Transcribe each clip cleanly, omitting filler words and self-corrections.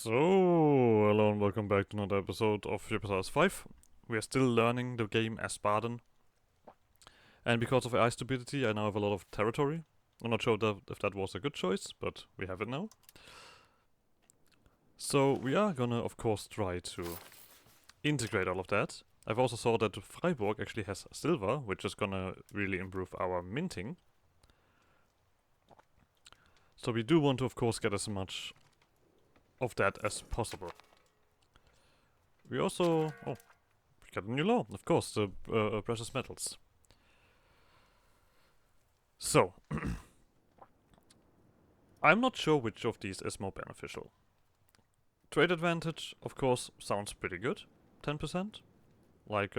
So, hello and welcome back to another episode of Europa Universalis 5. We are still learning the game as Spartan. And because of AI stupidity, I now have a lot of territory. I'm not sure if that was a good choice, but we have it now. So, we are gonna, of course, try to integrate all of that. I've also saw that Freiburg actually has silver, which is gonna really improve our minting. So we do want to, of course, get as much of that as possible. We also... we got a new law, of course, the precious metals. So, I'm not sure which of these is more beneficial. Trade advantage, of course, sounds pretty good, 10%. Like,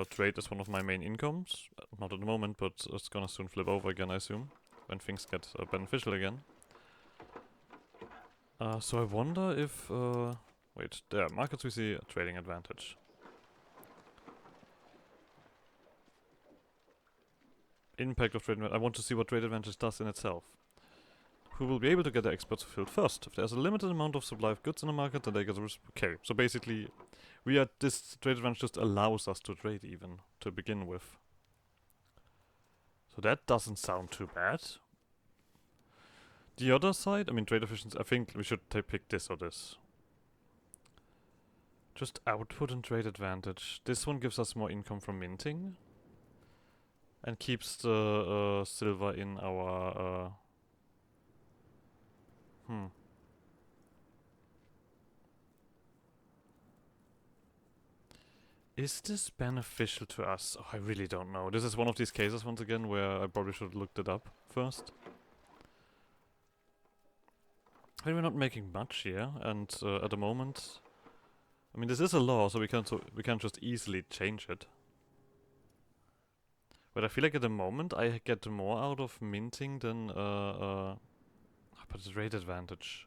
trade is one of my main incomes. Not at the moment, but it's gonna soon flip over again, I assume, when things get beneficial again. So I wonder if... wait, there, markets we see a trading advantage. Impact of trade advantage. I want to see what trade advantage does in itself. Who will be able to get the exports filled first? If there's a limited amount of supply of goods in the market, then they get a okay, so basically, this trade advantage just allows us to trade even, to begin with. So that doesn't sound too bad. The other side, I mean trade efficiency, I think we should pick this or this. Just output and trade advantage. This one gives us more income from minting. And keeps the silver in our... Is this beneficial to us? Oh, I really don't know. This is one of these cases, once again, where I probably should have looked it up first. I mean, we're not making much here, and at the moment... I mean, this is a law, so we can't just easily change it. But I feel like at the moment I get more out of minting than but it's rate advantage.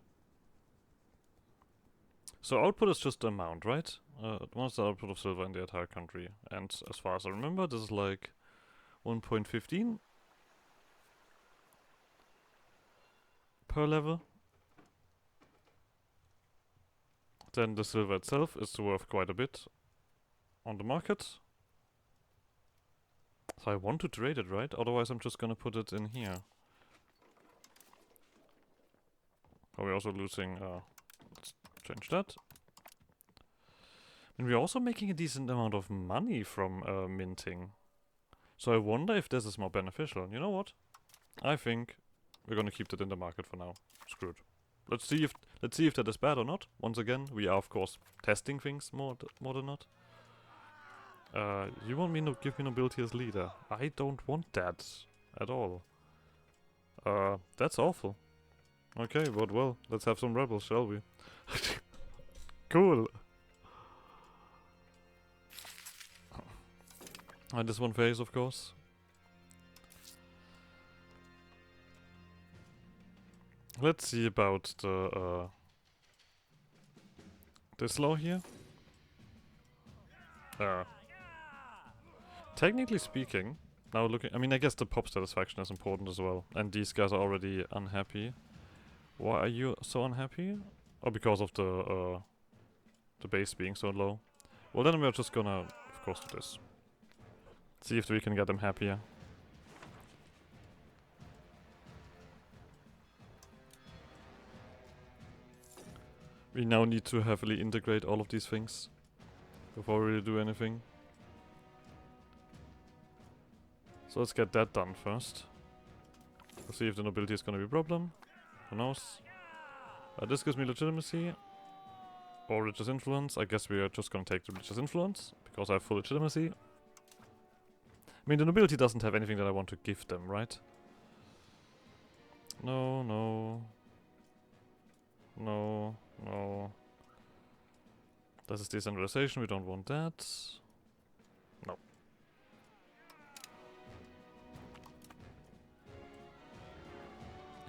So output is just the amount, right? What's the output of silver in the entire country? And as far as I remember, this is like 1.15 per level. Then the silver itself is worth quite a bit on the market. So I want to trade it, right? Otherwise I'm just gonna put it in here. Are we also losing... let's change that. And we're also making a decent amount of money from minting. So I wonder if this is more beneficial. You know what? I think we're gonna keep that in the market for now. Screw it. Let's see if that is bad or not. Once again, we are of course testing things more than not. You want me to give me nobility as leader? I don't want that at all. That's awful. Okay, but well, let's have some rebels, shall we? Cool. And this one phase, of course. Let's see about the this law here. Technically speaking, now looking, I mean, I guess the pop satisfaction is important as well, and these guys are already unhappy. Why are you so unhappy? Oh, because of the base being so low. Well, then we're just gonna, of course, do this. See if we can get them happier. We now need to heavily integrate all of these things before we really do anything. So let's get that done first. We'll see if the nobility is gonna be a problem. Who knows? This gives me legitimacy. Or religious influence. I guess we are just gonna take the religious influence, because I have full legitimacy. I mean, the nobility doesn't have anything that I want to give them, right? No, no. No, no. This is decentralization, we don't want that. No.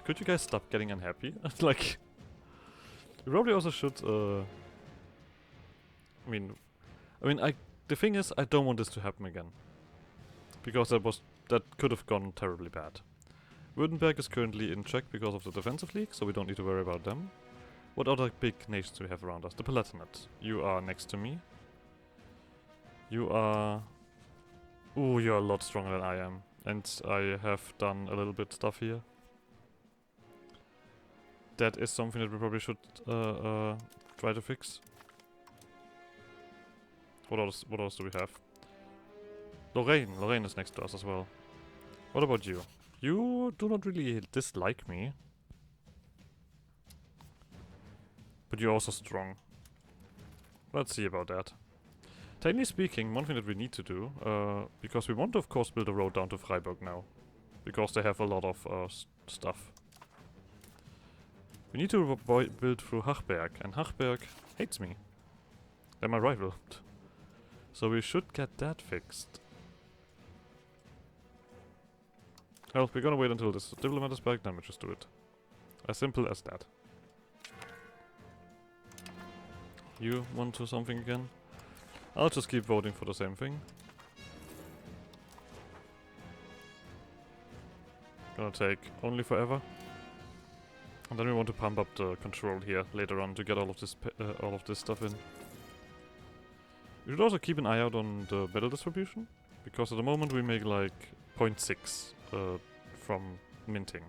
Could you guys stop getting unhappy? Like... We probably also should, I mean, the thing is, I don't want this to happen again. Because that could have gone terribly bad. Württemberg is currently in check because of the defensive league, so we don't need to worry about them. What other big nations do we have around us? The Palatinate. You are next to me. You are... Ooh, you're a lot stronger than I am. And I have done a little bit stuff here. That is something that we probably should try to fix. What else do we have? Lorraine. Lorraine is next to us as well. What about you? You do not really dislike me. But you're also strong. Let's see about that. Technically speaking, one thing that we need to do, because we want to of course build a road down to Freiburg now. Because they have a lot of stuff. We need to build through Hachberg, and Hachberg hates me. They're my rival. So we should get that fixed. Well, we're gonna wait until this diplomat is back, then we just do it. As simple as that. You want to something again? I'll just keep voting for the same thing. Gonna take only forever. And then we want to pump up the control here later on to get all of this stuff in. We should also keep an eye out on the battle distribution, because at the moment we make like 0.6 from minting.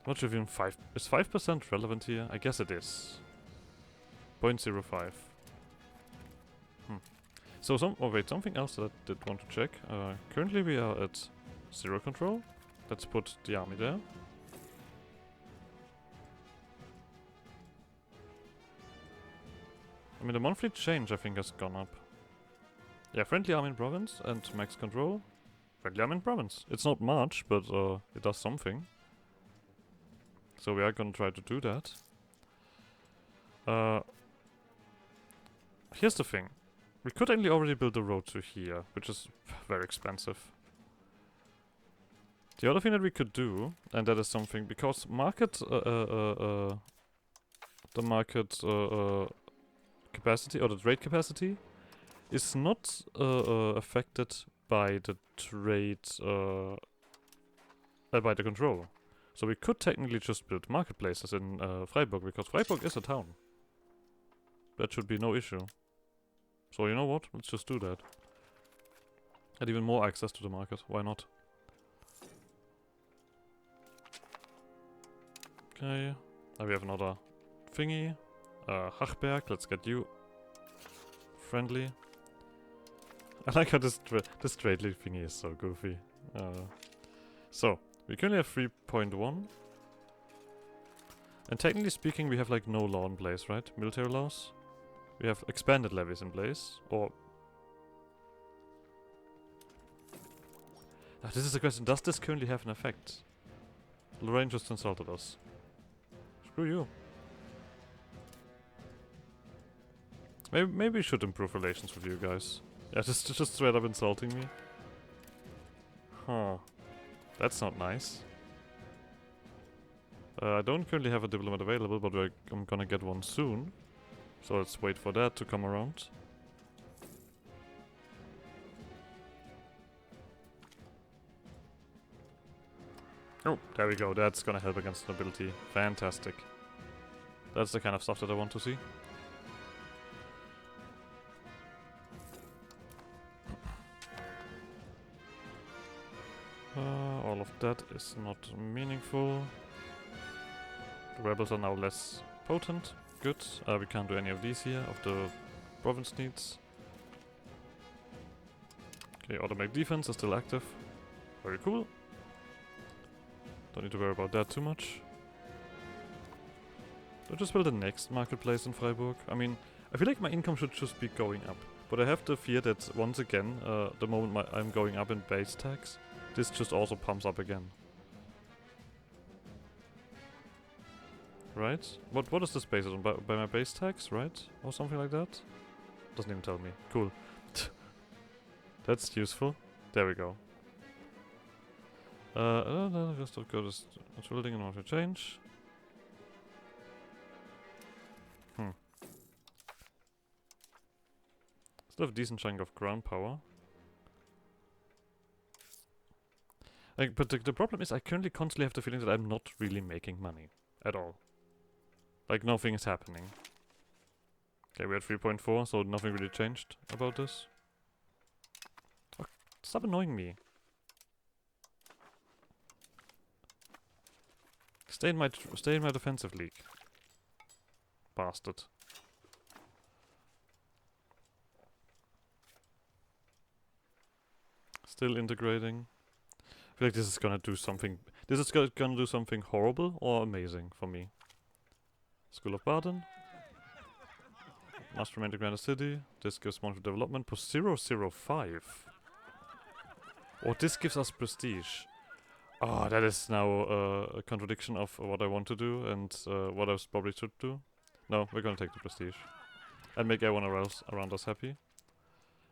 Not sure if even 5 is 5% relevant here. I guess it is. 0.05. So something else that I did want to check. Currently we are at 0 control. Let's put the army there. I mean, the monthly change I think has gone up. Yeah, friendly army in province and max control. Friendly army in province. It's not much, but it does something. So we are gonna try to do that. Here's the thing. We could actually already build a road to here, which is very expensive. The other thing that we could do, and that is something, because the market capacity, or the trade capacity, is not affected by the trade, by the control. So we could technically just build marketplaces in Freiburg, because Freiburg is a town. That should be no issue. So you know what? Let's just do that. And even more access to the market. Why not? Okay. Now we have another thingy. Hachberg, let's get you friendly. I like how this trade league thingy is so goofy. So, we currently have 3.1. And technically speaking, we have like no law in place, right? Military laws. We have expanded levies in place, or... Now, this is the question, does this currently have an effect? Lorraine just insulted us. Screw you. Maybe we should improve relations with you guys. Yeah, just straight up insulting me. Huh. That's not nice. I don't currently have a diplomat available, but I'm gonna get one soon. So let's wait for that to come around. Oh, there we go. That's gonna help against nobility. Fantastic. That's the kind of stuff that I want to see. All of that is not meaningful. The rebels are now less potent. Good. We can't do any of these here, of the province needs. Okay, automatic defense is still active. Very cool. Don't need to worry about that too much. Do I just build the next marketplace in Freiburg? I mean, I feel like my income should just be going up. But I have the fear that once again, the moment I'm going up in base tax, this just also pumps up again. Right? What is this based on? By my base tax, right? Or something like that? Doesn't even tell me. Cool. That's useful. There we go. Just go to building in order to change. Still have a decent chunk of ground power. Like, but the problem is I currently constantly have the feeling that I'm not really making money. At all. Like, nothing is happening. Okay, we're at 3.4, so nothing really changed about this. Oh, stop annoying me. Stay in my defensive league. Bastard. Still integrating. I feel like this is gonna do something. This is gonna do something horrible or amazing for me. School of Baden. Must remain the Grand City. This gives monthly development plus 005. Oh, this gives us prestige. Oh, that is now a contradiction of what I want to do and what I probably should do. No, we're gonna take the prestige. And make everyone else around us happy.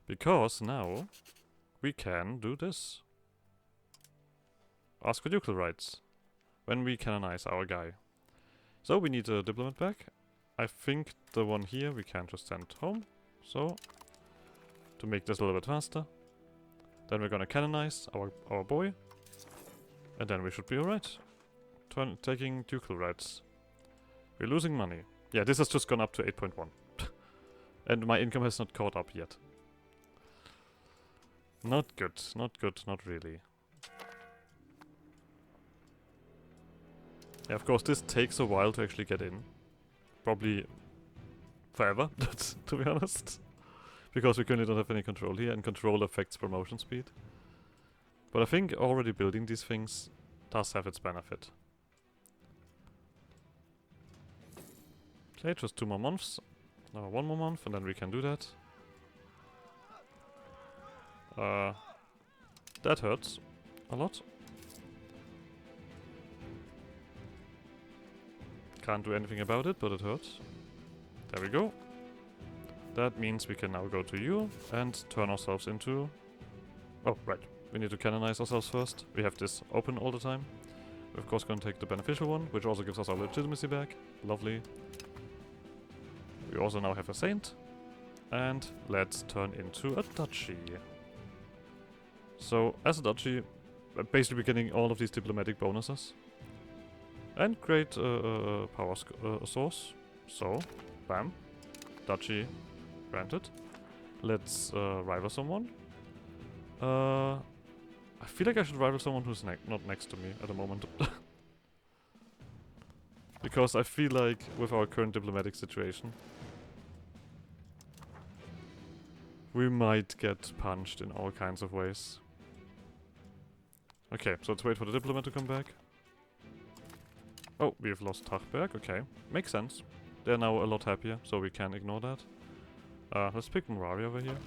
Because now we can do this. Ask for ducal rights. When we canonize our guy. So we need a diplomat back. I think the one here we can just send home. So, to make this a little bit faster. Then we're gonna canonize our boy. And then we should be alright. Taking ducal rights. We're losing money. Yeah, this has just gone up to 8.1. And my income has not caught up yet. Not good, not good, not really. Yeah, of course this takes a while to actually get in. Probably forever, to be honest. Because we currently don't have any control here, and control affects promotion speed. But I think already building these things does have its benefit. Okay, just 2 more months. No, 1 more month, and then we can do that. That hurts a lot. Can't do anything about it, but it hurts. There we go. That means we can now go to you and turn ourselves into... Oh, right. We need to canonize ourselves first. We have this open all the time. We're of course going to take the beneficial one, which also gives us our legitimacy back. Lovely. We also now have a saint. And let's turn into a duchy. So, as a duchy, basically getting all of these diplomatic bonuses. And great power source. So, bam. Duchy granted. Let's rival someone. I feel like I should rival someone who's not next to me at the moment. Because I feel like with our current diplomatic situation, we might get punched in all kinds of ways. Okay, so let's wait for the diplomat to come back. Oh, we've lost Tachberg, okay. Makes sense. They're now a lot happier, so we can ignore that. Let's pick Murari over here.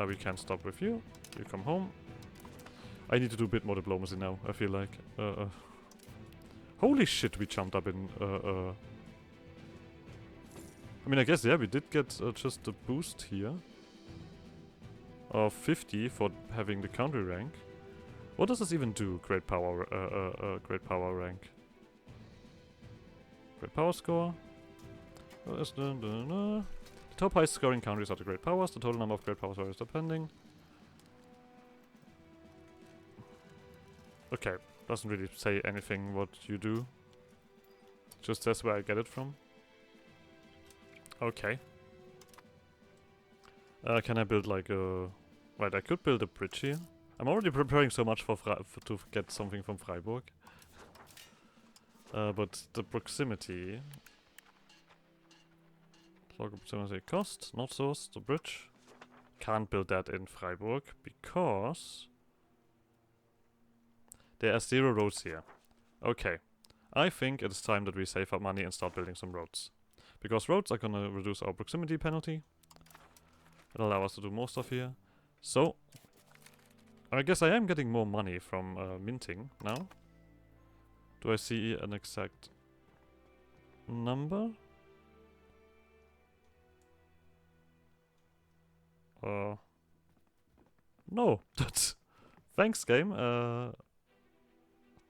We can stop with you. You come home. I need to do a bit more diplomacy now, I feel like. Holy shit, we jumped up in... I mean, I guess, yeah, we did get just a boost here. Of 50 for having the country rank. What does this even do, great power rank? Great power score. The top highest scoring countries are the great powers. The total number of great powers is depending. Okay, doesn't really say anything what you do. Just says where I get it from. Okay. Can I build like a... Right, I could build a bridge here. I'm already preparing so much for to get something from Freiburg. But the proximity... Local proximity cost, not source, the bridge. Can't build that in Freiburg because... there are 0 roads here. Okay. I think it is time that we save up money and start building some roads. Because roads are gonna reduce our proximity penalty. It'll allow us to do more stuff here. So... I guess I am getting more money from minting now. Do I see an exact number? No. That's... Thanks, game.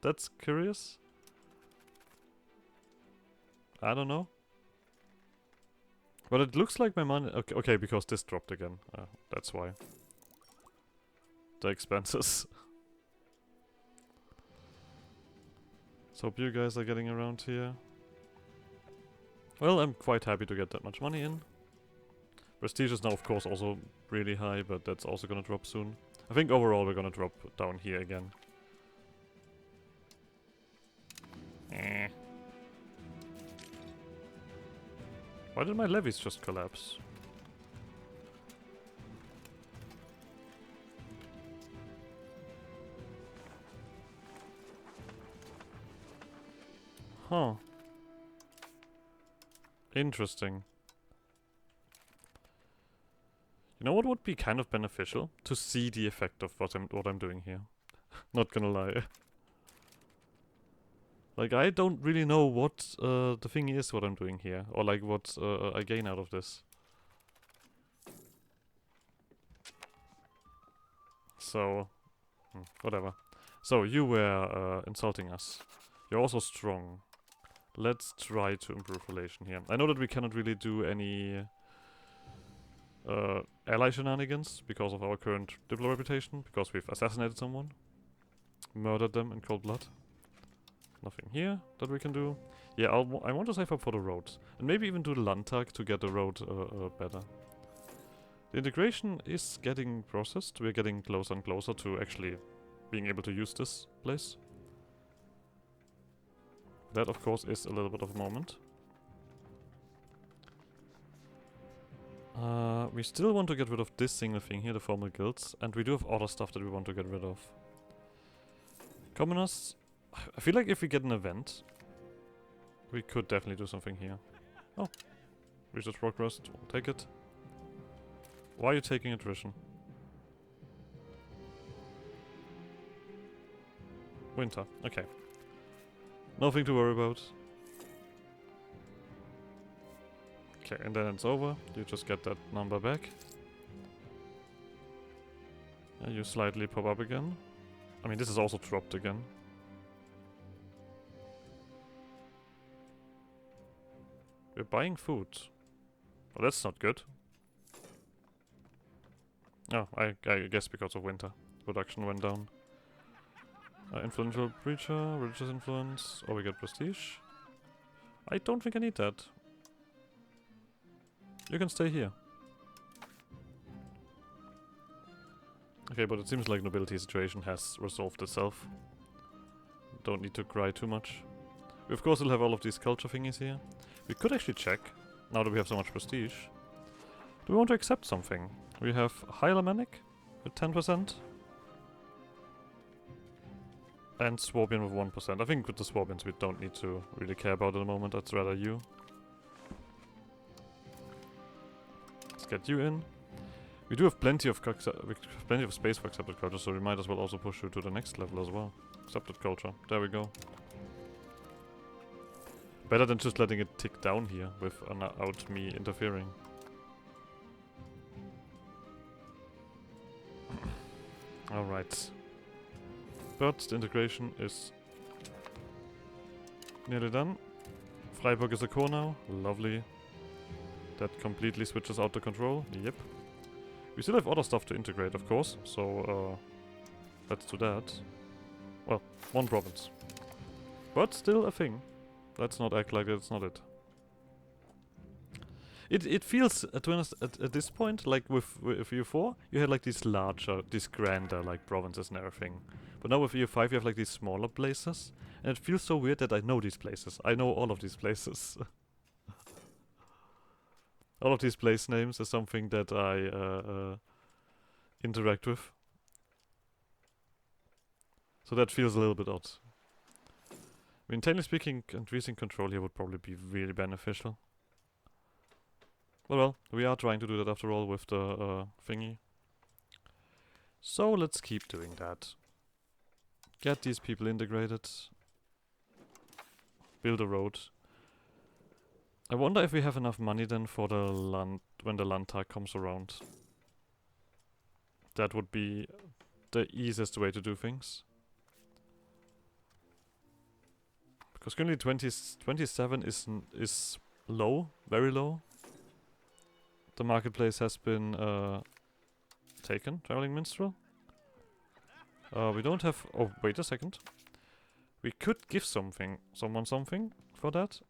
That's curious. I don't know. But it looks like my money... Okay, because this dropped again. That's why. The expenses. So hope you guys are getting around here. Well, I'm quite happy to get that much money in. Prestige is now of course also really high, but that's also gonna drop soon. I think overall we're gonna drop down here again. Why did my levies just collapse? Huh. Interesting. You know what would be kind of beneficial? To see the effect of what I'm doing here. Not gonna lie. Like, I don't really know what the thing is what I'm doing here. Or like what I gain out of this. So, whatever. So, you were insulting us. You're also strong. Let's try to improve relation here. I know that we cannot really do any ally shenanigans because of our current Diplo reputation, because we've assassinated someone. Murdered them in cold blood. Nothing here that we can do. Yeah, I want to save up for the roads. And maybe even do the Landtag to get the road better. The integration is getting processed. We're getting closer and closer to actually being able to use this place. That, of course, is a little bit of a moment. We still want to get rid of this single thing here, the formal guilds. And we do have other stuff that we want to get rid of. Commoners. I feel like if we get an event, we could definitely do something here. Oh. Research progress. We'll take it. Why are you taking attrition? Winter. Okay. Nothing to worry about. Okay, and then it's over. You just get that number back. And you slightly pop up again. I mean, this is also dropped again. We're buying food. Well, that's not good. Oh, I guess because of winter. Production went down. Influential preacher, religious influence, or we get prestige. I don't think I need that. You can stay here. Okay, but it seems like nobility situation has resolved itself. Don't need to cry too much. We of course will have all of these culture thingies here. We could actually check, now that we have so much prestige. Do we want to accept something? We have High Alemannic with 10%. And Swabian with 1%. I think with the Swabians we don't need to really care about at the moment, that's rather you. Let's get you in. We do have plenty of space for accepted culture, so we might as well also push you to the next level as well. Accepted culture. There we go. Better than just letting it tick down here without me interfering. Alright. But the integration is nearly done. Freiburg is a core now. Lovely. That completely switches out the control. Yep. We still have other stuff to integrate, of course. So, let's do that. Well, one province. But still a thing. Let's not act like it's not it. It feels, to be honest, at this point, like with EU4, you had like these larger, these grander like provinces and everything. But now with EU5 you have like these smaller places. And it feels so weird that I know these places. I know all of these places. All of these place names is something that I interact with. So that feels a little bit odd. I mean, technically speaking, increasing control here would probably be really beneficial. Well, we are trying to do that after all with the thingy. So let's keep doing that. Get these people integrated. Build a road. I wonder if we have enough money then for the land when the Landtag comes around. That would be the easiest way to do things. Because currently 27 is low, very low. The marketplace has been taken, Traveling Minstrel. We don't have... Oh, wait a second. We could give someone something for that.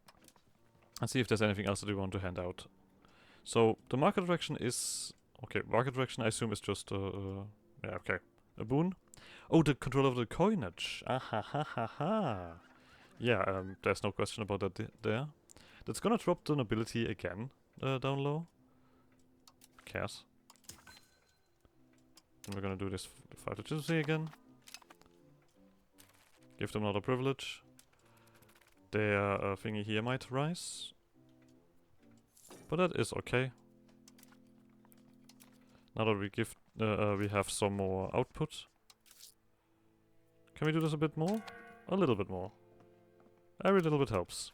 And see if there's anything else that we want to hand out. So, the market direction is... Okay, market direction I assume is just yeah, okay. A boon. Oh, the control of the coinage. Ah ha ha ha ha. Yeah, there's no question about that there. That's gonna drop the nobility again, down low. Cares. Then we're gonna do this 5 legitimacy again. Give them another privilege. Their thingy here might rise. But that is okay. Now that we have some more output. Can we do this a bit more? A little bit more. Every little bit helps.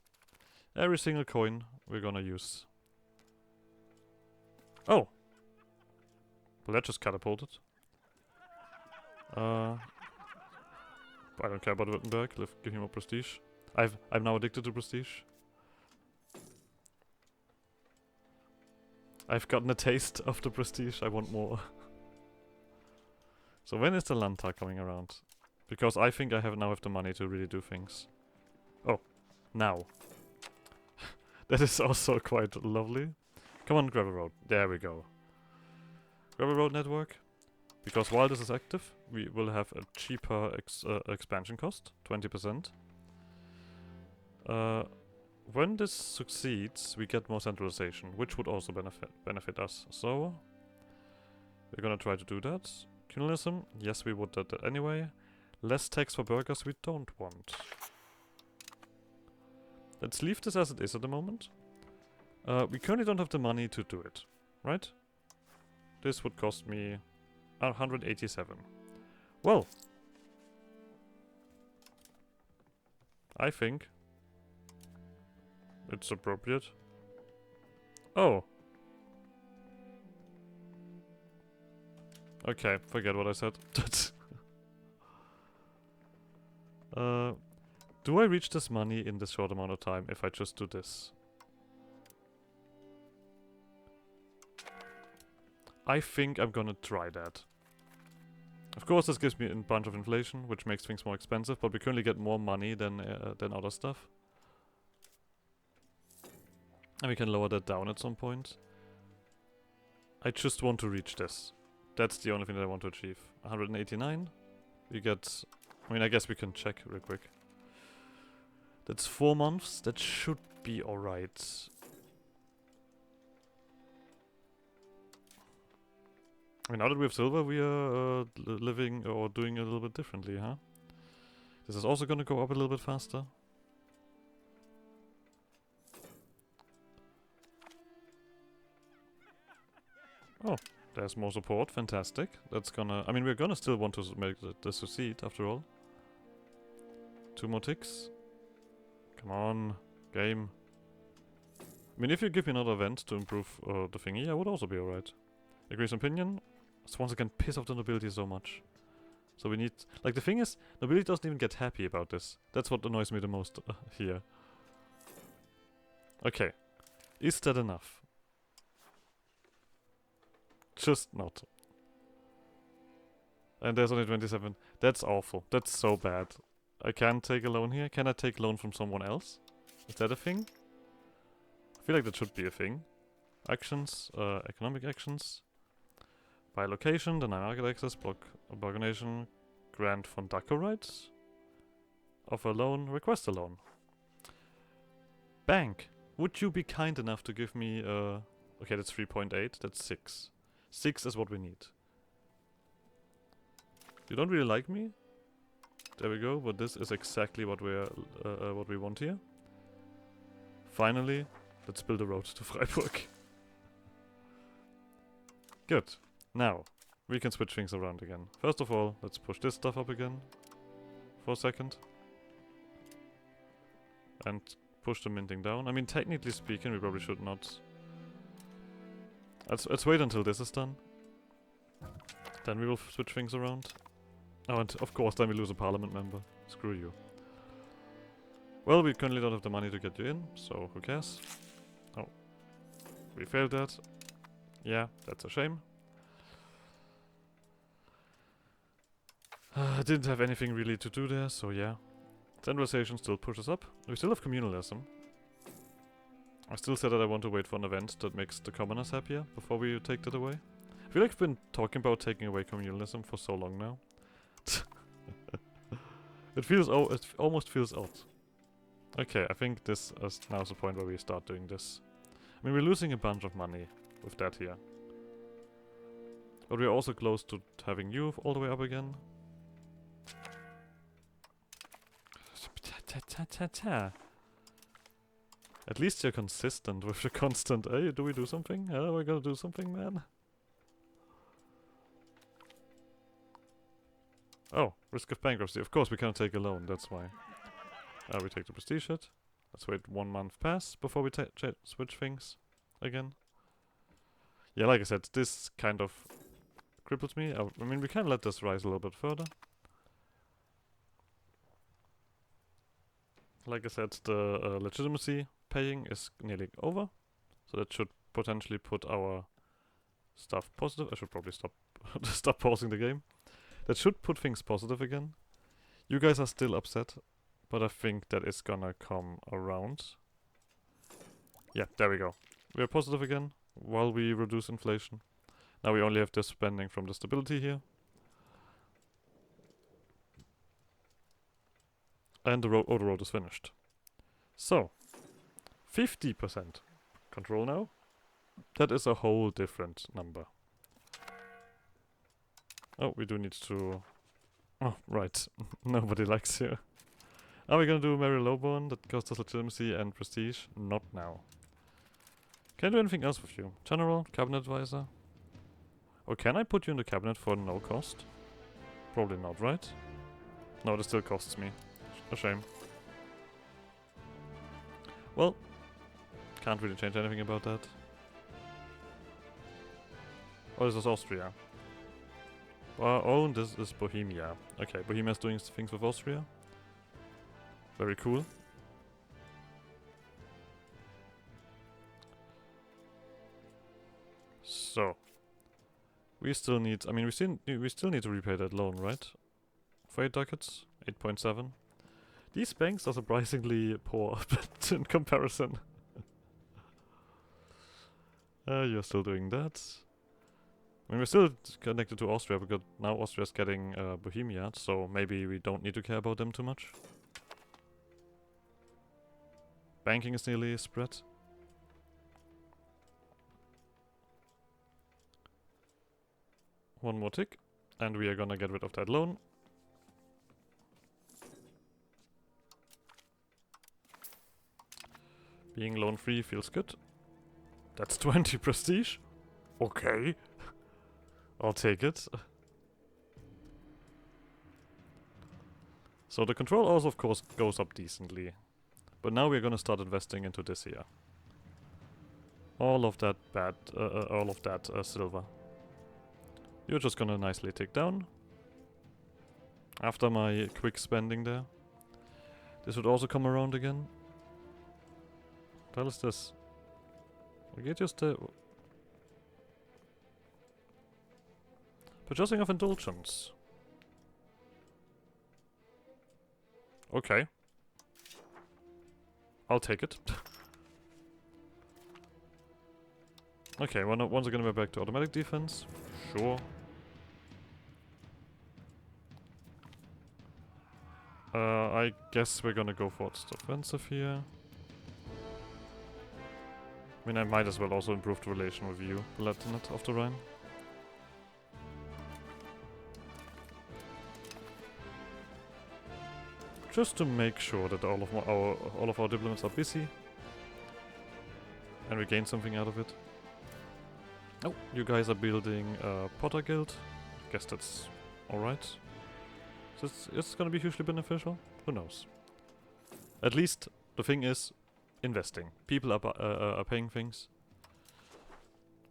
Every single coin we're gonna use. Oh! Well, that just catapulted. I don't care about Württemberg. Give him more prestige. I'm now addicted to prestige. I've gotten a taste of the prestige. I want more. So when is the Landtag coming around? Because I think I now have the money to really do things. Oh, now. That is also quite lovely. Come on, gravel road. There we go. Gravel road network. Because while this is active, we will have a cheaper expansion cost, 20%. When this succeeds, we get more centralization, which would also benefit us. So, we're gonna try to do that. Communalism, yes, we would that anyway. Less tax for burgers we don't want. Let's leave this as it is at the moment. We currently don't have the money to do it, right? This would cost me 187. Well, I think it's appropriate. Oh. Okay, forget what I said. Do I reach this money in this short amount of time if I just do this? I think I'm gonna try that. Of course, this gives me a bunch of inflation, which makes things more expensive, but we currently get more money than other stuff. And we can lower that down at some point. I just want to reach this. That's the only thing that I want to achieve. 189. We get... I mean, I guess we can check real quick. That's 4 months. That should be alright. I mean, now that we have silver, we are living or doing a little bit differently, huh? This is also gonna go up a little bit faster. Oh, there's more support. Fantastic. That's gonna... I mean, we're gonna still want to make this succeed, after all. 2 more ticks. Come on, game. I mean, if you give me another event to improve the thingy, I would also be alright. Agrees opinion. Just once again, piss off the nobility so much. So we need... Like, the thing is, nobility doesn't even get happy about this. That's what annoys me the most here. Okay. Is that enough? Just not. And there's only 27. That's awful. That's so bad. I can't take a loan here. Can I take a loan from someone else? Is that a thing? I feel like that should be a thing. Actions, economic actions. By location, deny market access, block bargaination, grant von Daco rights. Offer a loan, request a loan. Bank, would you be kind enough to give me, okay, that's 3.8, that's 6. 6 is what we need. You don't really like me? There we go, but this is exactly what we want here. Finally, let's build a road to Freiburg. Good. Now, we can switch things around again. First of all, let's push this stuff up again for a second. And push the minting down. I mean, technically speaking, we probably should not. Let's wait until this is done. Then we will switch things around. Oh, and of course, then we lose a parliament member. Screw you. Well, we currently don't have the money to get you in, so who cares? Oh. We failed that. Yeah, that's a shame. I didn't have anything really to do there, so yeah. Centralization still pushes up. We still have communalism. I still said that I want to wait for an event that makes the commoners happier before we take that away. I feel like I've been talking about taking away communalism for so long now. It almost feels odd. Okay, I think this is now the point where we start doing this. I mean, we're losing a bunch of money with that here. But we're also close to having you all the way up again. At least you're consistent with the constant, hey, do we do something? We're gonna do something, man. Oh, risk of bankruptcy. Of course, we can't take a loan, that's why. We take the prestige hit. Let's wait 1 month pass before we switch things again. Yeah, like I said, this kind of cripples me. I mean, we can let this rise a little bit further. Like I said, the legitimacy paying is nearly over. So that should potentially put our stuff positive. I should probably stop pausing the game. That should put things positive again. You guys are still upset, but I think that is gonna come around. Yeah, there we go. We are positive again, while we reduce inflation. Now we only have this spending from the stability here. And the road is finished. So, 50% control now. That is a whole different number. Oh, we do need to... Oh, right. Nobody likes you. Are we gonna do Mary Lowborn? That costs us legitimacy and prestige? Not now. Can I do anything else with you? General? Cabinet advisor? Or can I put you in the cabinet for no cost? Probably not, right? No, this still costs me. A shame. Well, can't really change anything about that. Oh, this is Austria. Oh, this is Bohemia. Okay, Bohemia's doing things with Austria. Very cool. So, we still need. I mean, we still need to repay that loan, right? For 8 ducats, 8.7. These banks are surprisingly poor in comparison. You're still doing that. I mean, we're still connected to Austria because now Austria's getting Bohemia, so maybe we don't need to care about them too much. Banking is nearly spread. One more tick, and we are gonna get rid of that loan. Being loan free feels good. That's 20 prestige. Okay. I'll take it. So the control also of course goes up decently. But now we're gonna start investing into this here. All of that silver. You're just gonna nicely tick down. After my quick spending there. This would also come around again. What the hell is this? We get just purchasing of indulgence. Okay. I'll take it. Okay, once again we're back to automatic defense. Sure. I guess we're gonna go for the offensive here. I mean, I might as well also improve the relation with you, Palatinate of the Rhine. Just to make sure that all of our diplomats are busy. And we gain something out of it. Oh, you guys are building a Potter Guild. Guess that's alright. So it's gonna be hugely beneficial? Who knows? At least, the thing is, investing. People are paying things.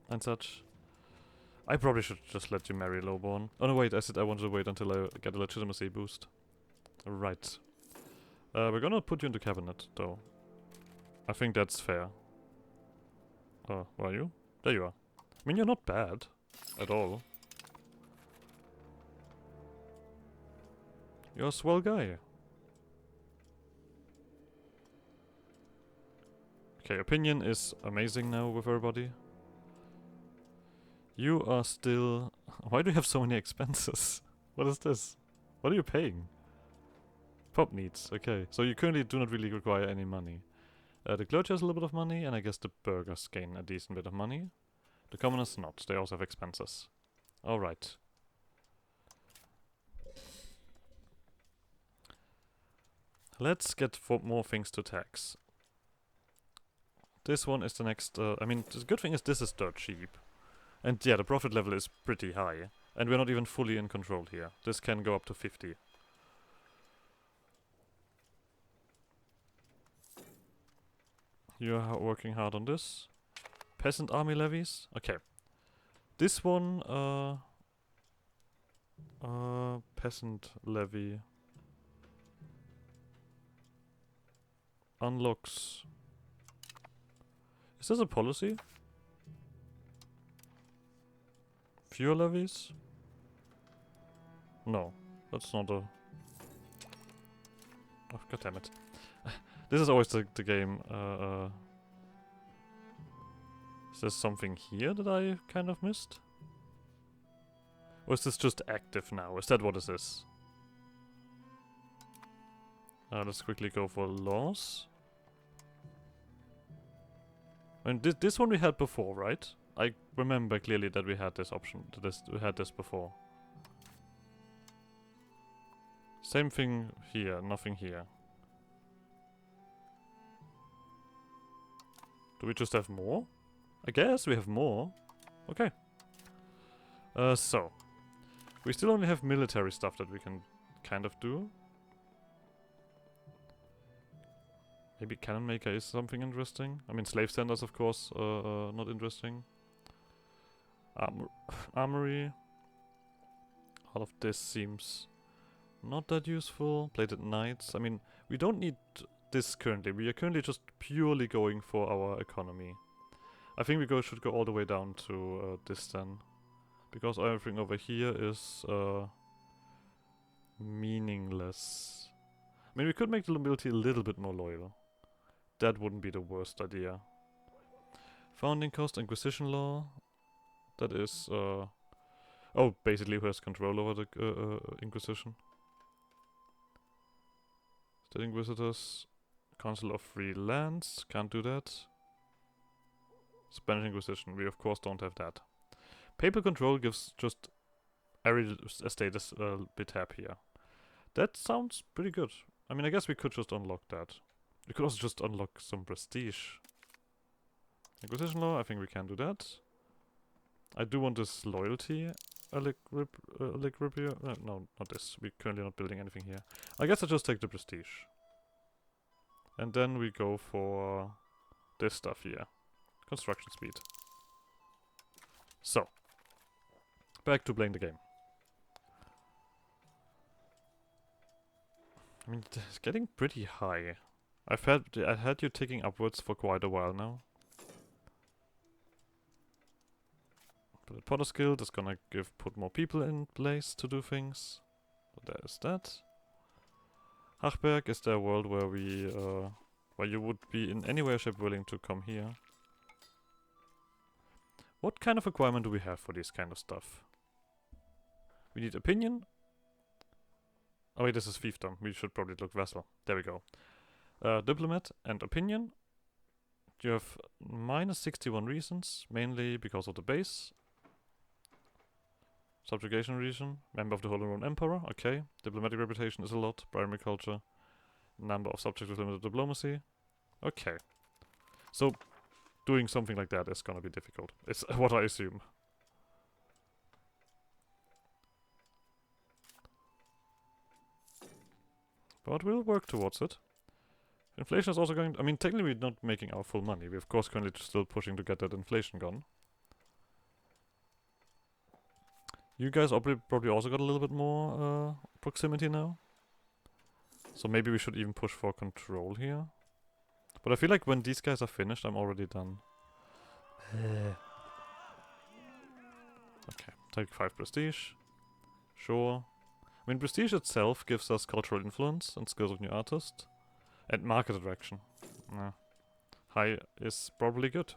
And such. I probably should just let you marry Lowborn. Oh no, wait, I said I wanted to wait until I get a legitimacy boost. Right. We're gonna put you into cabinet, though. I think that's fair. Oh, where are you? There you are. I mean, you're not bad. At all. You're a swell guy. Okay, opinion is amazing now with everybody. You are still... Why do you have so many expenses? What is this? What are you paying? Pop needs, okay. So you currently do not really require any money. The clergy has a little bit of money, and I guess the burghers gain a decent bit of money. The commoners not, they also have expenses. Alright. Let's get more things to tax. This one is the next, I mean, the good thing is this is dirt cheap. And yeah, the profit level is pretty high. And we're not even fully in control here. This can go up to 50. You're working hard on this. Peasant army levies? Okay. This one, peasant levy unlocks... Is this a policy? Fewer levies? No, that's not a... Oh, god damn it. This is always the game, Is there something here that I kind of missed? Or is this just active now? Is that what this is? Let's quickly go for laws. And this one we had before, right? I remember clearly that we had this option. We had this before. Same thing here, nothing here. Do we just have more? I guess we have more. Okay. So. We still only have military stuff that we can kind of do. Maybe cannon maker is something interesting. I mean, slave standards, of course, not interesting. Armory. All of this seems not that useful. Plated knights. I mean, we don't need this currently. We are currently just purely going for our economy. I think we should go all the way down to this then. Because everything over here is meaningless. I mean, we could make the nobility a little bit more loyal. That wouldn't be the worst idea. Founding cost, Inquisition law. That is, oh, basically who has control over the Inquisition. State Inquisitors. Council of Free Lands. Can't do that. Spanish Inquisition. We of course don't have that. Papal control gives just every estate a bit tab here. That sounds pretty good. I mean, I guess we could just unlock that. We could also just unlock some prestige. Inquisition law, I think we can do that. I do want this loyalty. No, not this. We're currently not building anything here. I guess I'll just take the prestige. And then we go for this stuff here. Construction speed. So. Back to playing the game. I mean, it's getting pretty high. I had you ticking upwards for quite a while now. But the Potter's Guild is gonna put more people in place to do things. So there is that. Hachberg, is there a world where we, where you would be in any way or shape willing to come here? What kind of requirement do we have for this kind of stuff? We need opinion. Oh wait, this is fiefdom. We should probably look vassal. There we go. Diplomat and opinion. You have minus 61 reasons, mainly because of the base. Subjugation region. Member of the Holy Roman Emperor. Okay. Diplomatic reputation is a lot. Primary culture. Number of subjects with limited diplomacy. Okay. So, doing something like that is gonna be difficult. It's what I assume. But we'll work towards it. Inflation is also going... I mean, technically we're not making our full money. We're of course currently still pushing to get that inflation gone. You guys probably also got a little bit more proximity now. So maybe we should even push for control here. But I feel like when these guys are finished, I'm already done. Okay, take 5 prestige. Sure. I mean, prestige itself gives us cultural influence and skills of new artist. And market attraction. Nah. high is probably good.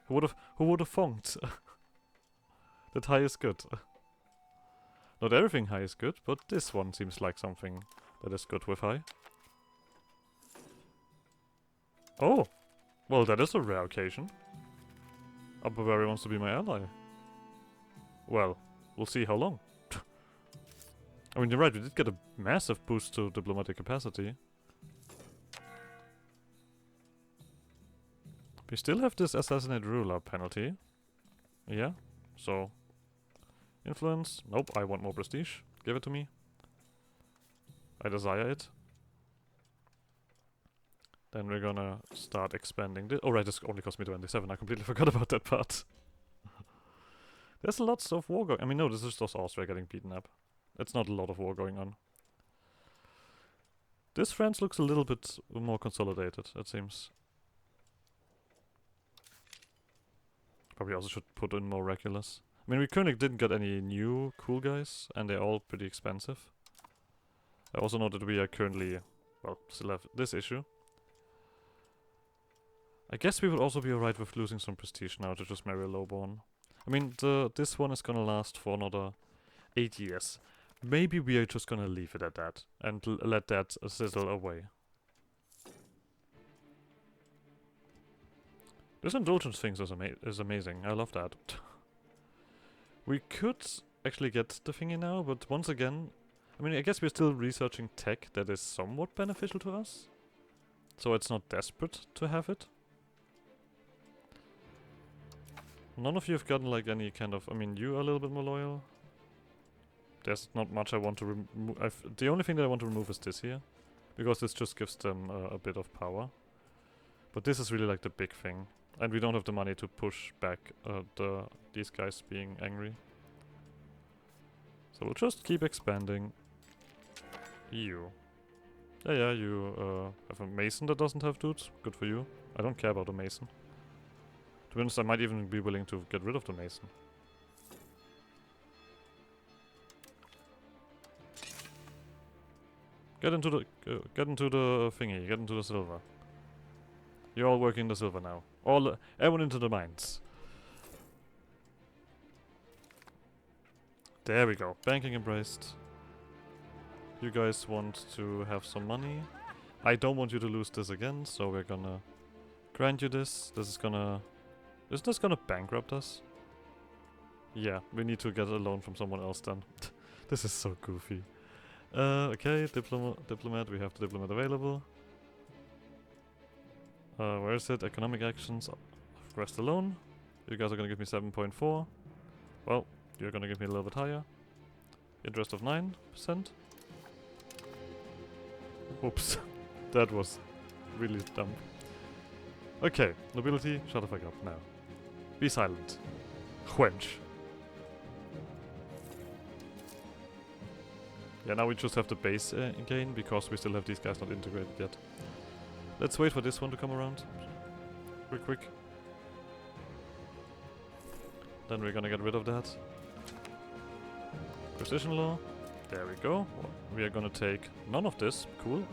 Who would have thought that high is good? Not everything high is good, but this one seems like something that is good with high. Oh! Well, that is a rare occasion. Upper Bavaria wants to be my ally. Well, we'll see how long. I mean, you're right, we did get a massive boost to diplomatic capacity. We still have this assassinate ruler penalty. Yeah, so... Influence? Nope, I want more prestige. Give it to me. I desire it. Then we're gonna start expanding this. Oh right, this only cost me 27. I completely forgot about that part. There's lots of war going. I mean, no, this is just Austria getting beaten up. It's not a lot of war going on. This France looks a little bit more consolidated, it seems. Probably also should put in more regulars. I mean, we currently didn't get any new cool guys, and they're all pretty expensive. I also know that we are currently, well, still have this issue. I guess we would also be alright with losing some prestige now to just marry a lowborn. I mean, this one is gonna last for another 8 years. Maybe we are just gonna leave it at that and let that sizzle away. This indulgence thing is amazing. I love that. We could actually get the thingy now, but once again, I mean, I guess we're still researching tech that is somewhat beneficial to us. So it's not desperate to have it. None of you have gotten like any kind of... I mean, you are a little bit more loyal. There's not much I want to remove. The only thing that I want to remove is this here. Because this just gives them a bit of power. But this is really like the big thing. And we don't have the money to push back these guys being angry. So we'll just keep expanding. You. Yeah, you have a mason that doesn't have dudes. Good for you. I don't care about a mason. To be honest, I might even be willing to get rid of the mason. Get into the thingy. Get into the silver. You're all working the silver now. Everyone into the mines. There we go. Banking embraced. You guys want to have some money. I don't want you to lose this again, so we're gonna grant you this. Is this gonna bankrupt us? Yeah, we need to get a loan from someone else then. This is so goofy. Okay, diplomat. We have the diplomat available. Where is it? Economic actions. Rest alone. You guys are gonna give me 7.4. Well, you're gonna give me a little bit higher. Interest of 9%. Oops. That was really dumb. Okay, nobility, shut the fuck up now. Be silent. Wench. Yeah, now we just have the base again, because we still have these guys not integrated yet. Let's wait for this one to come around. Quick. Then we're gonna get rid of that. Precision law. There we go. We are gonna take none of this. Cool.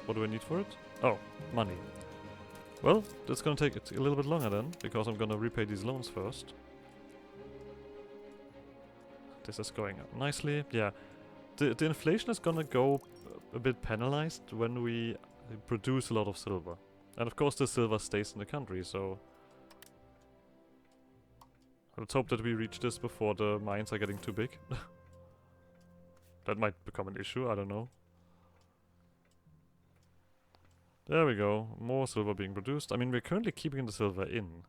What do I need for it? Oh, money. Well, that's gonna take a little bit longer then, because I'm gonna repay these loans first. This is going up nicely. Yeah. The inflation is gonna go a bit penalized when we produce a lot of silver. And of course the silver stays in the country, so... Let's hope that we reach this before the mines are getting too big. That might become an issue, I don't know. There we go, more silver being produced. I mean, we're currently keeping the silver in.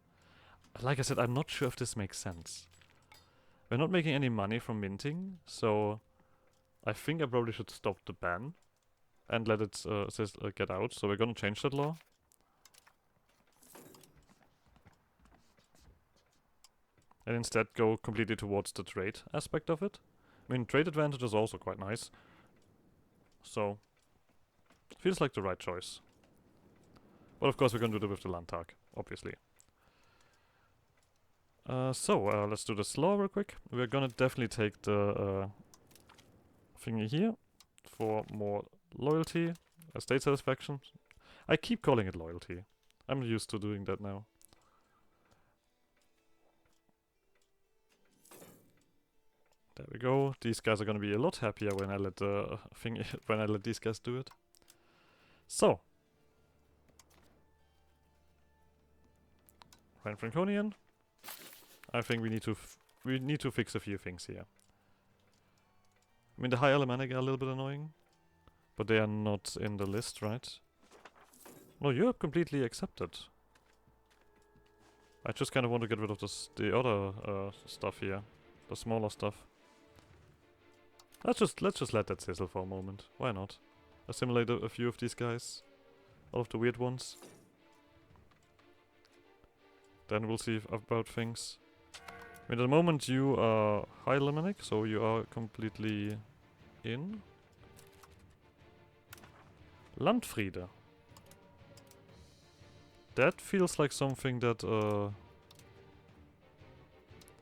Like I said, I'm not sure if this makes sense. We're not making any money from minting, so... I think I probably should stop the ban. And let it get out, so we're gonna change that law. And instead go completely towards the trade aspect of it. I mean, trade advantage is also quite nice. So, feels like the right choice. But of course we're gonna do that with the Landtag, obviously. Let's do this law real quick. We're gonna definitely take the thingy here for more loyalty, state satisfaction. I keep calling it loyalty. I'm used to doing that now. There we go. These guys are gonna be a lot happier when I let the thing when I let these guys do it. So, Ryan Franconian. I think we need to fix a few things here. I mean, the high Alemannic are a little bit annoying, but they are not in the list, right? No, you're completely accepted. I just kind of want to get rid of the other stuff here, the smaller stuff. Let's just let that sizzle for a moment. Why not? Assimilate a few of these guys, all of the weird ones. Then we'll see about things. I mean, at the moment you are high Alemannic, so you are completely in. Landfriede. That feels like something that oh,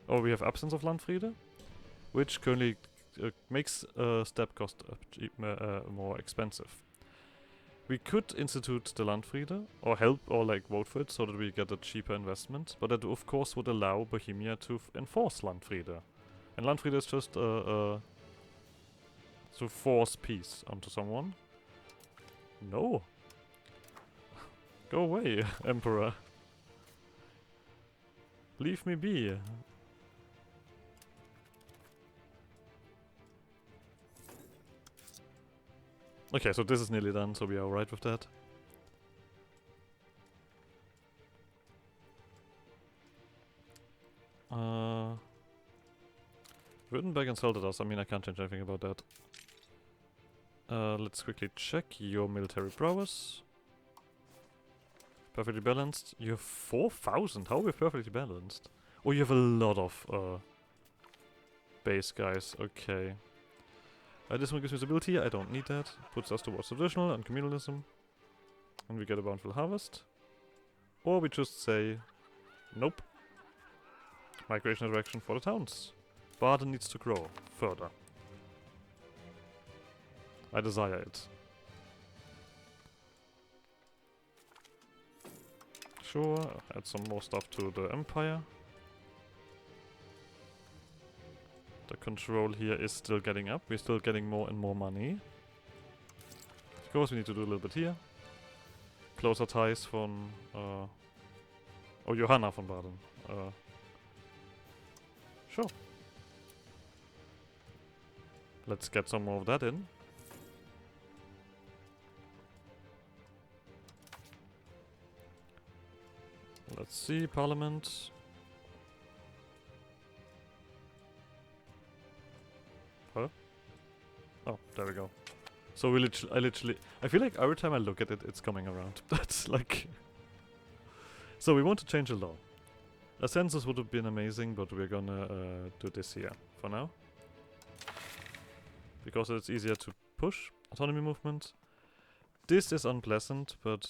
we have absence of Landfriede, which currently makes step cost more expensive. We could institute the Landfriede, or help, or like vote for it, so that we get a cheaper investment, but that of course would allow Bohemia to enforce Landfriede. And Landfriede is just to force peace onto someone. No! Go away, Emperor. Leave me be. Okay, so this is nearly done, so we are alright with that. Württemberg insulted us. I mean, I can't change anything about that. Let's quickly check your military prowess. Perfectly balanced. You have 4,000. How are we perfectly balanced? Oh, you have a lot of base guys. Okay. This one gives me stability. I don't need that. Puts us towards traditional and communalism. And we get a bountiful harvest. Or we just say, nope. Migration direction for the towns. Baden needs to grow further. I desire it. Sure, add some more stuff to the empire. The control here is still getting up. We're still getting more and more money. Of course, we need to do a little bit here. Closer ties from... oh, Johanna von Baden. Sure. Let's get some more of that in. Let's see, Parliament. Huh? Oh, there we go. So we I feel like every time I look at it, it's coming around. That's like... So we want to change the law. A census would have been amazing, but we're gonna do this here for now. Because it's easier to push. Autonomy movement. This is unpleasant, but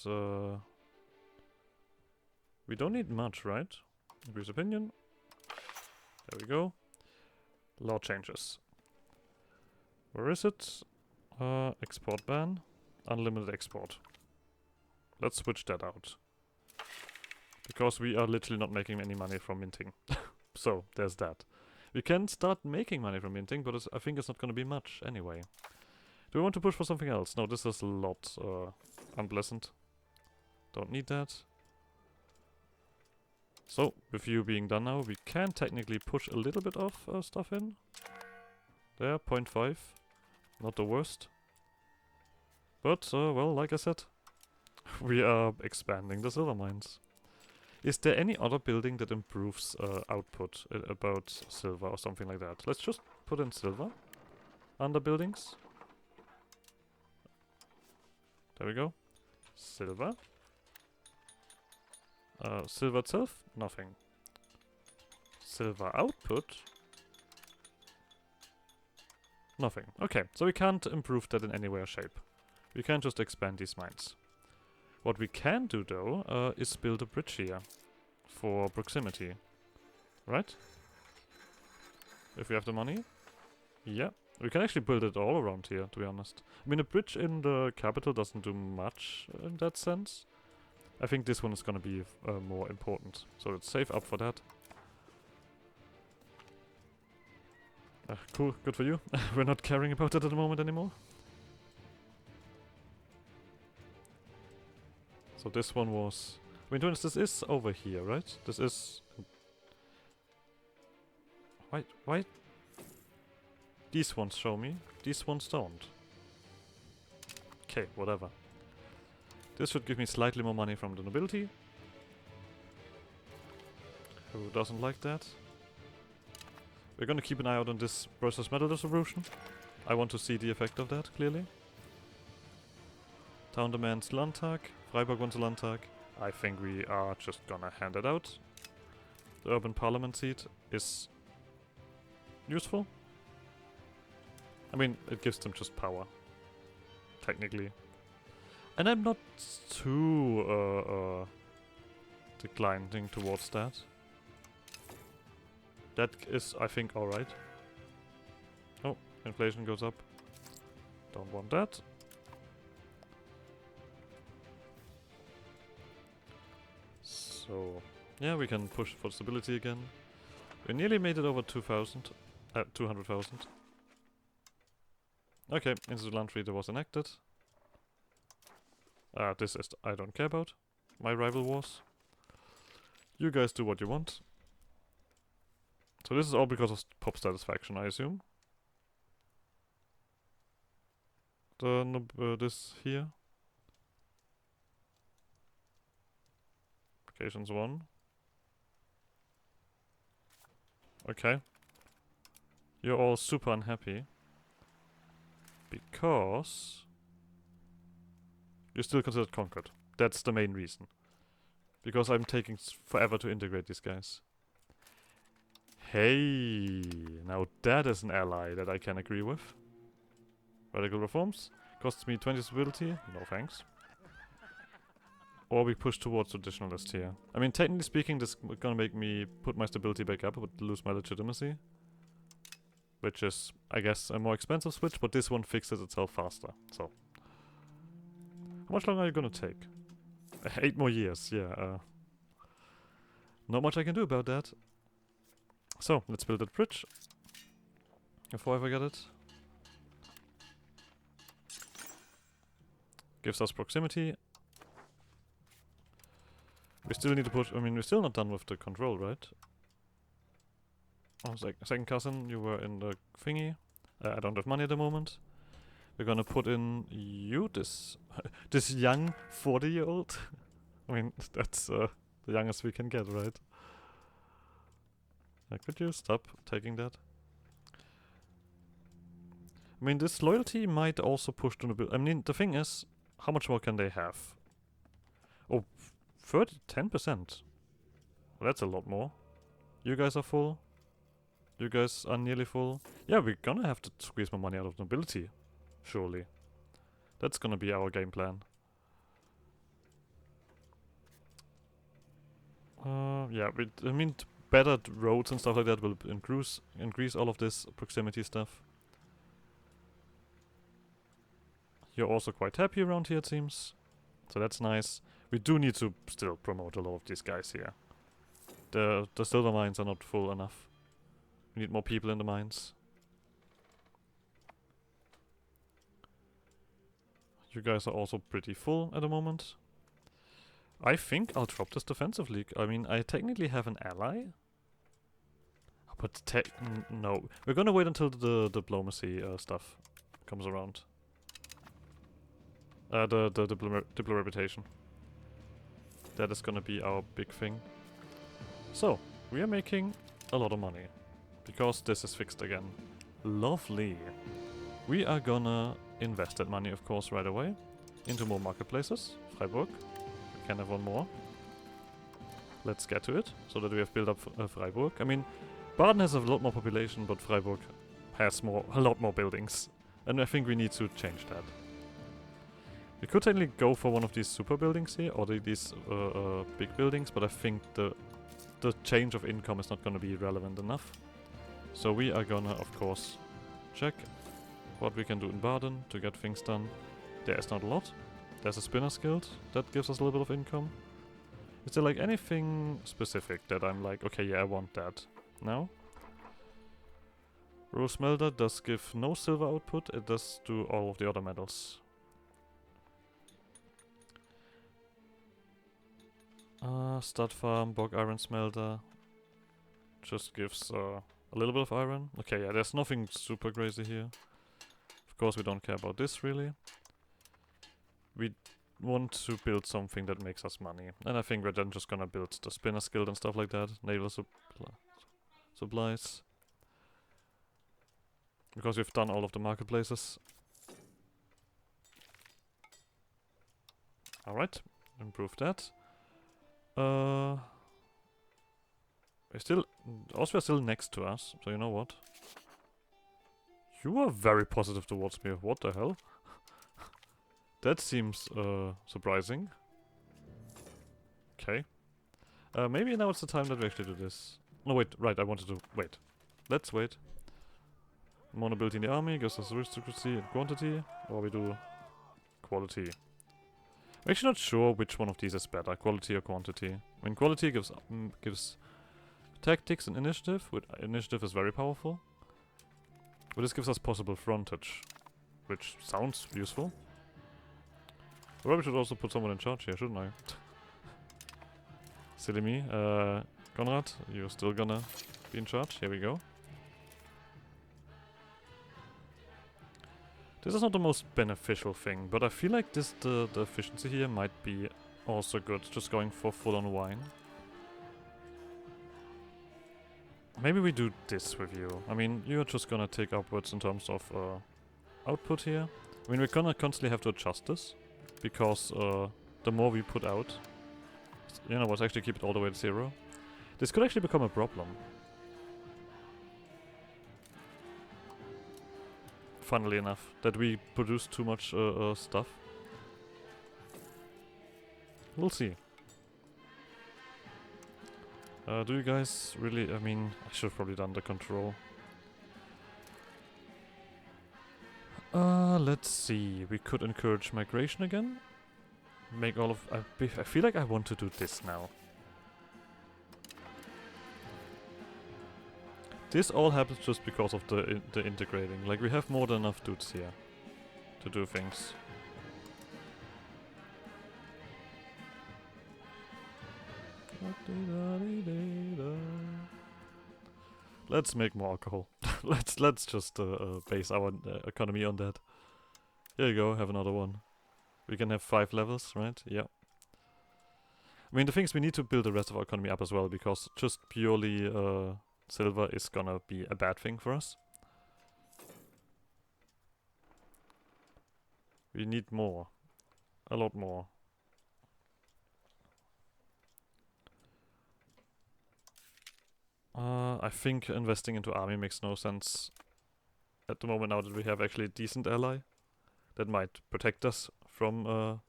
we don't need much, right? Increase opinion. There we go. Law changes. Where is it? Export ban. Unlimited export. Let's switch that out. Because we are literally not making any money from minting. So, there's that. We can start making money from minting, but I think it's not going to be much anyway. Do we want to push for something else? No, this is a lot unpleasant. Don't need that. So, with you being done now, we can technically push a little bit of stuff in. There, 0.5. Not the worst. But, well, like I said, we are expanding the silver mines. Is there any other building that improves output about silver or something like that? Let's just put in silver under buildings. There we go. Silver. Silver itself? Nothing. Silver output? Nothing. Okay, so we can't improve that in any way or shape. We can't just expand these mines. What we can do, though, is build a bridge here for proximity. Right? If we have the money? Yeah. We can actually build it all around here, to be honest. I mean, a bridge in the capital doesn't do much in that sense. I think this one is gonna be more important. So let's save up for that. Cool, good for you. We're not caring about it at the moment anymore. So this one was... I mean, this is over here, right? This is... Why? These ones show me, these ones don't. Okay, whatever. This should give me slightly more money from the nobility. Who doesn't like that? We're gonna keep an eye out on this versus metal distribution. I want to see the effect of that, clearly. Town demands Landtag. Freiburg wants a Landtag. I think we are just gonna hand it out. The urban parliament seat is useful. I mean, it gives them just power. Technically. And I'm not too declining towards that. That is, I think, alright. Oh, inflation goes up. Don't want that. So, yeah, we can push for stability again. We nearly made it over 2,000. 200,000. Okay, Institute Land Treaty was enacted. This is I don't care about. My rival wars. You guys do what you want. So this is all because of pop satisfaction, I assume. This here. Occasions 1. Okay. You're all super unhappy. Because... you're still considered conquered. That's the main reason. Because I'm taking forever to integrate these guys. Hey, now that is an ally that I can agree with. Radical reforms. Costs me 20 stability. No thanks. Or we push towards traditionalist here. I mean, technically speaking, this is gonna make me put my stability back up, but lose my legitimacy. Which is, I guess, a more expensive switch, but this one fixes itself faster. So, how much longer are you gonna take? 8 more years, yeah. Not much I can do about that. So, let's build that bridge. Before I forget it. Gives us proximity. We still need to push... I mean, we're still not done with the control, right? Oh, second cousin, you were in the thingy. I don't have money at the moment. We're gonna put in you, this young 40-year-old. I mean, that's the youngest we can get, right? Could you stop taking that? I mean, this loyalty might also push to the... I mean, the thing is, how much more can they have? Oh, 10%. Well, that's a lot more. You guys are full. You guys are nearly full. Yeah, we're gonna have to squeeze more money out of nobility. Surely. That's gonna be our game plan. Yeah, I mean, better roads and stuff like that will increase all of this proximity stuff. You're also quite happy around here, it seems. So that's nice. We do need to still promote a lot of these guys here. The silver mines are not full enough. We need more people in the mines. You guys are also pretty full at the moment. I think I'll drop this defensive league. I mean, I technically have an ally. But no. We're gonna wait until the diplomacy stuff comes around. The diplo reputation. That is gonna be our big thing. So, we are making a lot of money. Because this is fixed again. Lovely. We are gonna invest that money, of course, right away. Into more marketplaces. Freiburg. We can have one more. Let's get to it. So that we have built up Freiburg. I mean, Baden has a lot more population, but Freiburg has a lot more buildings. And I think we need to change that. We could technically go for one of these super buildings here, or these big buildings, but I think the change of income is not gonna be relevant enough. So we are gonna, of course, check what we can do in Baden to get things done. There is not a lot. There's a Spinner's Guild that gives us a little bit of income. Is there like anything specific that I'm like, okay, yeah, I want that? No? Rose Smelter does give no silver output, it does do all of the other metals. Stud Farm, Bog Iron Smelter just gives a little bit of iron. Okay, yeah, there's nothing super crazy here. Of course, we don't care about this really. We want to build something that makes us money. And I think we're then just gonna build the Spinner's Guild and stuff like that. Naval supplies. Because we've done all of the marketplaces. Alright, improve that. Austria is still next to us, so you know what? You are very positive towards me. What the hell? That seems surprising. Okay. Maybe now it's the time that we actually do this. No, wait, right, I wanted to wait. Let's wait. More nobility in the army gives us aristocracy and quantity, or we do quality. I'm actually not sure which one of these is better, quality or quantity. I mean, quality gives tactics and initiative, which initiative is very powerful. But this gives us possible frontage, which sounds useful. I probably should also put someone in charge here, shouldn't I? Silly me. Konrad, you're still gonna be in charge. Here we go. This is not the most beneficial thing, but I feel like the efficiency here might be also good, just going for full-on wine. Maybe we do this with you. I mean, you're just gonna take upwards in terms of output here. I mean, we're gonna constantly have to adjust this, because the more we put out, you know what, actually keep it all the way to 0. This could actually become a problem. Funnily enough, that we produce too much stuff. We'll see. Do you guys really... I mean, I should have probably done the control. Let's see. We could encourage migration again. Make all of... I feel like I want to do this now. This all happens just because of the integrating. Like, we have more than enough dudes here to do things. Let's make more alcohol. let's just base our economy on that. Here you go, have another one. We can have 5 levels, right? Yeah. I mean, the thing is, we need to build the rest of our economy up as well, because just purely silver is gonna be a bad thing for us. We need more. A lot more. I think investing into army makes no sense at the moment, now that we have actually a decent ally that might protect us from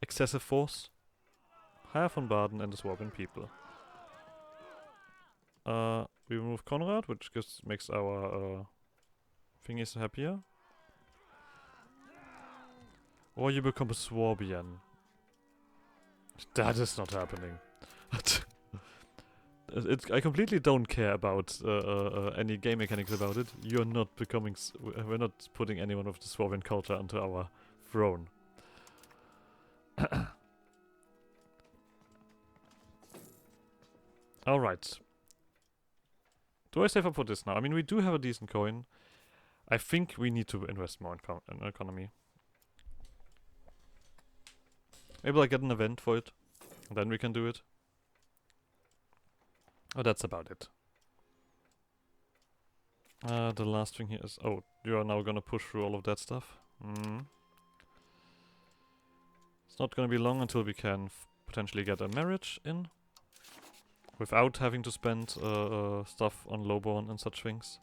excessive force. Hire von Baden and the swapping people. We remove Konrad, which makes our thingies happier. Or you become a Swabian. That is not happening. I completely don't care about any game mechanics about it. You're not becoming... we're not putting anyone of the Swabian culture onto our throne. Alright. Do I save up for this now? I mean, we do have a decent coin. I think we need to invest more in economy. Maybe I get an event for it. And then we can do it. Oh, that's about it. The last thing here is... oh, you are now gonna push through all of that stuff. It's not gonna be long until we can potentially get a marriage in. Without having to spend stuff on lowborn and such things.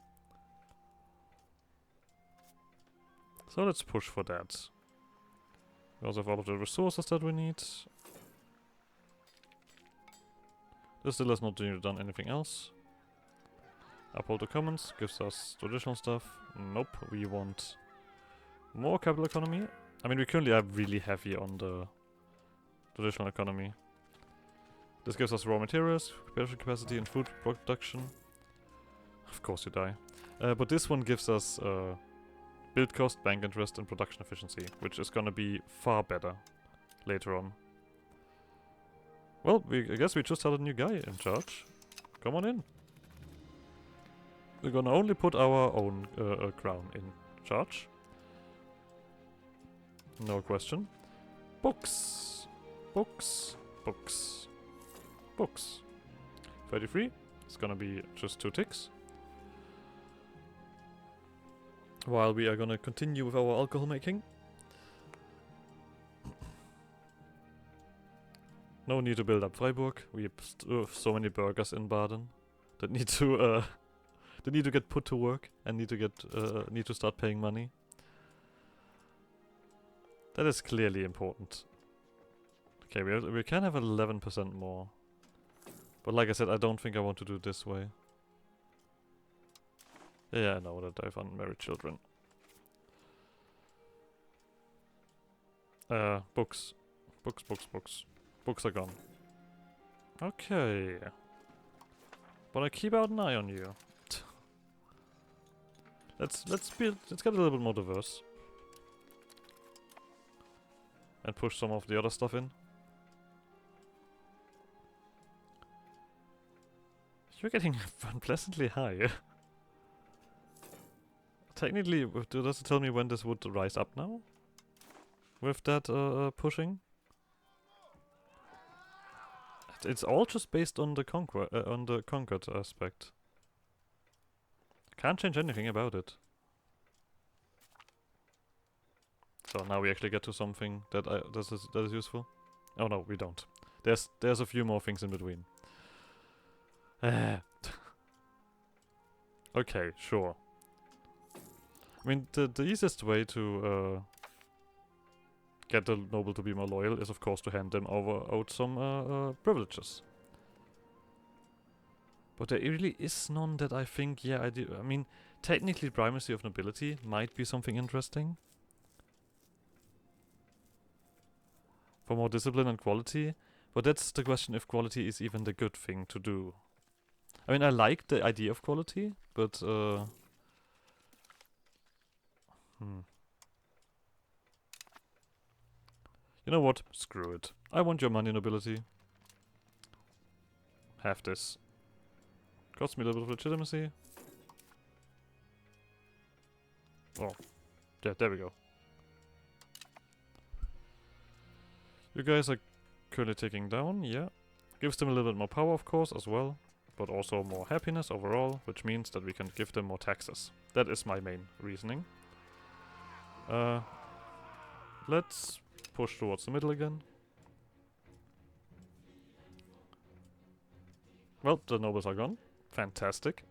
So let's push for that. We also have all of the resources that we need. This still has not done anything else. Uphold the commons gives us traditional stuff. Nope, we want more capital economy. I mean, we currently are really heavy on the traditional economy. This gives us raw materials, production capacity, and food production. Of course you die. But this one gives us build cost, bank interest, and production efficiency, which is gonna be far better later on. Well, I guess we just had a new guy in charge. Come on in. We're gonna only put our own crown in charge. No question. Books. Books. Books. Books. 33. It's gonna be just 2 ticks. While we are gonna continue with our alcohol making. No need to build up Freiburg. We have so many burgers in Baden that need to get put to work and need to start paying money. That is clearly important. Okay, we can have 11% more. But like I said, I don't think I want to do it this way. Yeah, I know that I have unmarried children. Books. Books, books, books. Books are gone. Okay. But I keep out an eye on you. Let's get a little bit more diverse. And push some of the other stuff in. You're getting unpleasantly high. Technically, does it tell me when this would rise up now? With that pushing? It's all just based on the conquered aspect. Can't change anything about it. So now we actually get to something that is useful. Oh no, we don't. There's a few more things in between. Okay, sure. I mean, the easiest way to get the noble to be more loyal is, of course, to hand them out some privileges. But there really is none that I think, yeah, I do. I mean, technically, primacy of nobility might be something interesting. For more discipline and quality. But that's the question if quality is even the good thing to do. I mean, I like the idea of quality, but You know what? Screw it. I want your money, nobility. Have this. Costs me a little bit of legitimacy. Oh. Yeah, there we go. You guys are currently taking down, yeah. Gives them a little bit more power, of course, as well. But also more happiness overall, which means that we can give them more taxes. That is my main reasoning. Let's push towards the middle again. Well, the nobles are gone. Fantastic.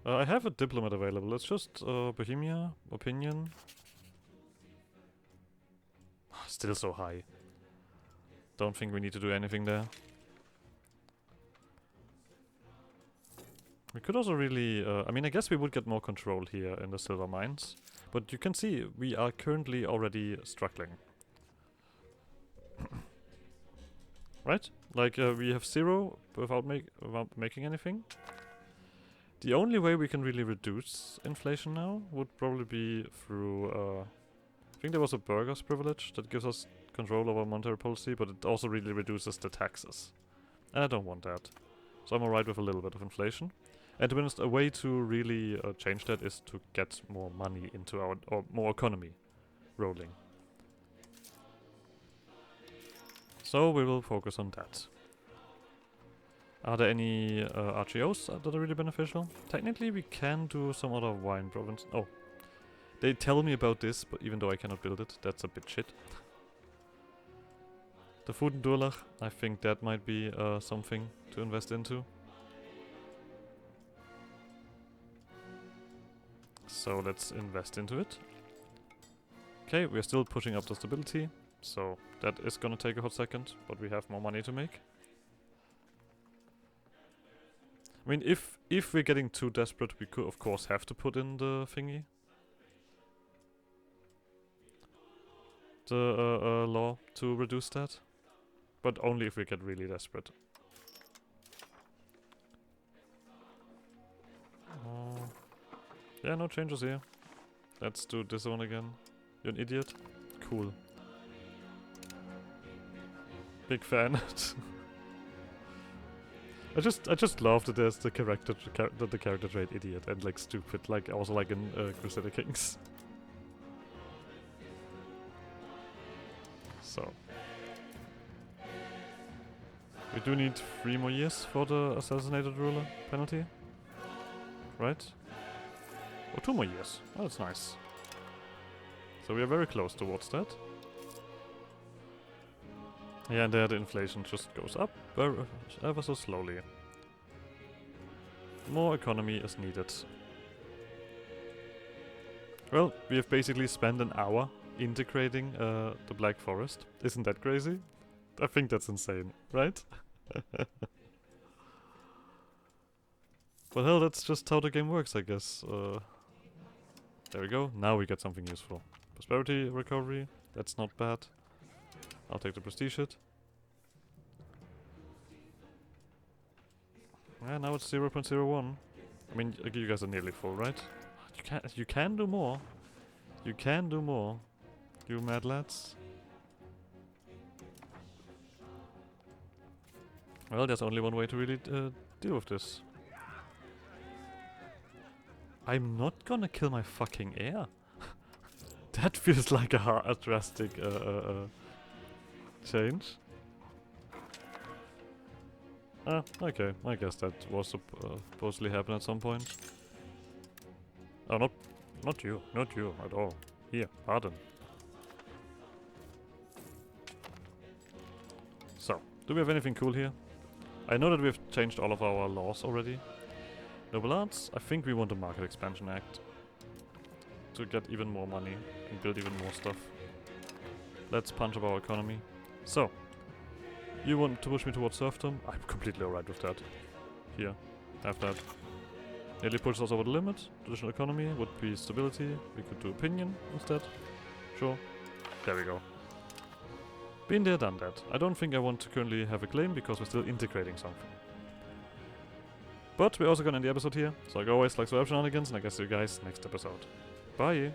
I have a diplomat available. Let's just Bohemia, opinion. Still so high. Don't think we need to do anything there. We could also really... I mean, I guess we would get more control here in the silver mines. But you can see, we are currently already struggling. Right? Like, we have 0 without making anything. The only way we can really reduce inflation now would probably be through... I think there was a burgher's privilege that gives us control over monetary policy, but it also really reduces the taxes. And I don't want that. So I'm alright with a little bit of inflation. And to be honest, a way to really change that is to get more money into our... or more economy rolling. So we will focus on that. Are there any RGOs that are really beneficial? Technically we can do some other wine province. Oh. They tell me about this, but even though I cannot build it, that's a bit shit. The food in Durlach, I think that might be something to invest into. So let's invest into it. Okay, we're still pushing up the stability, so that is gonna take a hot second, but we have more money to make. I mean, if we're getting too desperate, we could of course have to put in the thingy. the law to reduce that. But only if we get really desperate. Yeah, no changes here. Let's do this one again. You're an idiot? Cool. Big fan. I just love that there's the character trait idiot and like stupid, like also like in Crusader Kings. So we do need 3 more years for the assassinated ruler penalty, right? Or 2 more years. Oh, that's nice. So we are very close towards that. Yeah, and there the inflation just goes up ever so slowly. More economy is needed. Well, we have basically spent an hour integrating the Black Forest. Isn't that crazy? I think that's insane, right? But hell, that's just how the game works, I guess. There we go. Now we get something useful. Prosperity recovery. That's not bad. I'll take the prestige hit. Yeah, now it's 0.01. I mean, you guys are nearly full, right? You can do more. You can do more. You mad lads. Well, there's only one way to really deal with this. I'm not gonna kill my fucking heir. That feels like a drastic change. Ah, okay. I guess that was supposedly happen at some point. Oh, not you at all. Here, pardon. So, do we have anything cool here? I know that we've changed all of our laws already. Noble Arts, I think we want a Market Expansion Act. To get even more money and build even more stuff. Let's punch up our economy. So, you want to push me towards serfdom? I'm completely alright with that. Here, have that. Nearly pushes us over the limit. Traditional economy would be stability. We could do opinion instead. Sure. There we go. Been there, done that. I don't think I want to currently have a claim because we're still integrating something. But we're also gonna end the episode here. So like always, like subscribe shenanigans, and I guess see you guys next episode. Bye!